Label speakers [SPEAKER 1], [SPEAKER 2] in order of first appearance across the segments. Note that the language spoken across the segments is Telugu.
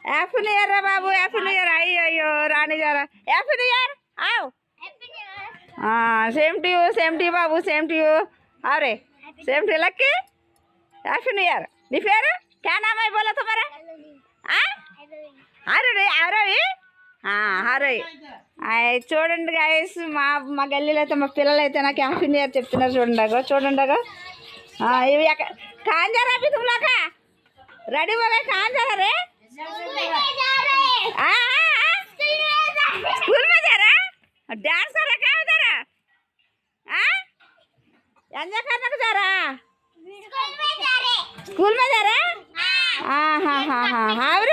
[SPEAKER 1] హ్యాపీ న్యూ ఇయర్ రా బాబు, హ్యాపీ న్యూ ఇయర్. అయ్యో అయ్యో రాణి గారా, హ్యాపీ న్యూ ఇయర్. ఆవ్ same to you, same to you బాబు, సేమ్ టు యూ. అరే same to Lucky, happy new year. నీ పేరు క్యా నామ్ హై బోలో తుమారా? హరవి. హరవి హరవి. చూడండి గాయస్, మా గల్లీలో అయితే మా పిల్లలు అయితే నాకు హ్యాపీ న్యూ ఇయర్ చెప్తున్నారు. చూడండి చూడండి. ఇవి कहाँ जा रहा अभी तुम लोग का? रेडी हो गए? कहाँ जा रहे? स्कूल में जा रहा? डांस कर रहा? क्या उधर? एंजॉय करने को जा रहा? स्कूल में जा रहा? हाँ हाँ हाँ हाँ हाँ और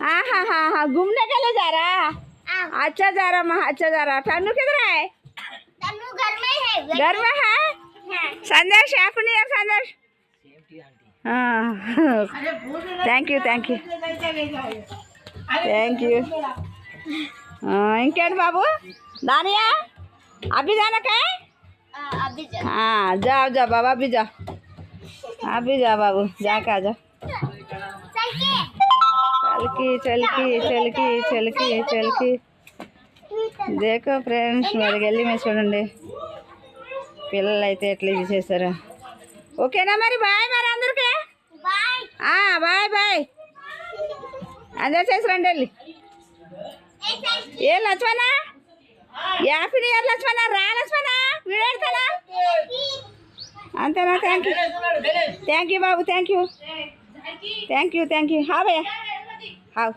[SPEAKER 1] हाँ हाँ हाँ हाँ घूमने के लिए जा रहा? अच्छा जा रहा माँ, अच्छा जा रहा. तन्नू किधर है? तन्नू घर में है. घर में है? Sandesh happy new year Sandesh. Thank you thank you thank you. इंकेट बाबू दानिया अभी जाना का है? हाँ जाओ जाओ बाबा, अभी जाओ, अभी जाओ बाबू, जाके आ जाओ. चलकी चलकी चलकी चलकी चलकी. देखो फ्रेंड्स మరి గల్లీ మీద చూడండి పిల్లలు అయితే ఎట్లా ఇది చేశారు. ఓకేనా మరి? బాయ్ మరి అందరికీ. Bye bye. అందరు చేసి రండి వెళ్ళి. ఏ Lakshmana, happy new year Lakshmana. రా లక్ష్మణ, వీడియో పెడతానా? అంతేనా? థ్యాంక్ యూ బాబు, thank you thank you thank you. హా భయ్యా హావ్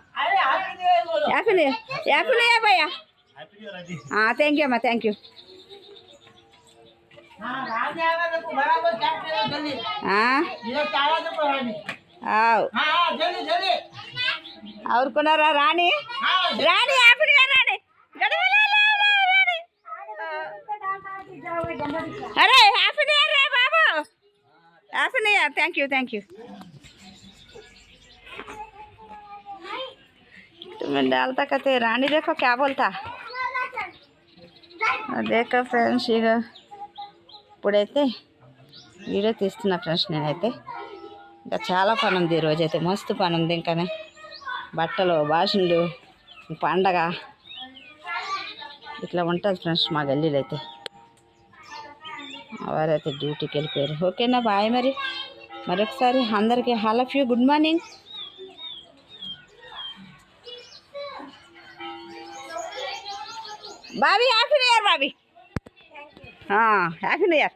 [SPEAKER 1] హ్యాపీ న్యూ ఇయర్ భయ్యా. थैंक यू अम्मा, थैंक यू. और कौन Rani? Rani happy new year Rani. अरे हैप्पी न्यू ईयर रे बाबू, happy new year. Thank you thank you. तुम्हें डालता कहते रानी देखो क्या बोलता. देखो फ्रेंड्स ఇక ఇప్పుడైతే వీడియో తీస్తున్నా ఫ్రెండ్స్. నేనైతే ఇంకా చాలా పని ఉంది ఈరోజైతే, మస్తు పని ఉంది. ఇంకానే బట్టలు, బాషన్లు, పండగ ఇట్లా ఉంటుంది ఫ్రెండ్స్ మా గల్లీలో అయితే. వారైతే డ్యూటీకి వెళ్ళిపోయారు. ఓకేనా? బాయ్ మరి. మరొకసారి అందరికీ all of you good morning. भाभी हैप्पी न्यू ईयर भाभी. हाँ हैप्पी न्यू ईयर.